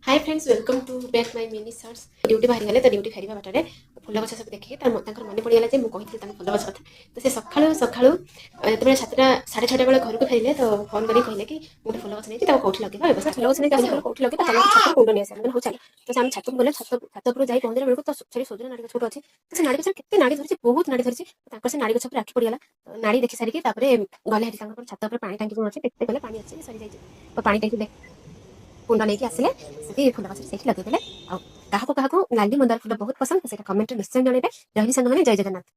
Hi friends welcome to back my mini search duty बाहरी गले तो ड्यूटी फेरिया बाटर फुल गछ सब देखिए मन पड़गला जे मुझे फुल गछ कथा तो से सकाळू सकाळू जो 7टा 6:30 बेले घर को फेरिले तो फोन करी कहले कि गोटे फुल गछ नहीं कौटी लगे ए फुल गछ नहीं कौटी लगे चलो छत कुंड नहीं आसे हो चल तो आम छत गले छत उपर जाई पहुंचला बेलू तो सरी सोजन नाड़ी गछ अच्छी तो से नाड़ी गछ केते नाड़ी धरी बहुत नाड़ी धरी से नाड़ी गछ आखि पड़गला नाड़ी देखि सारिकी गले छत उपर पानी टांकी अच्छे देखते गले पानी अच्छे सरी जाइए तो पानी टांकी कुंड नहीं आसिले से फुल गछ से लगे क्या क्या नाली मंदार फुल बहुत पसंद से कमेंट निश्चय जनइबे रही सारे जय जगन्नाथ।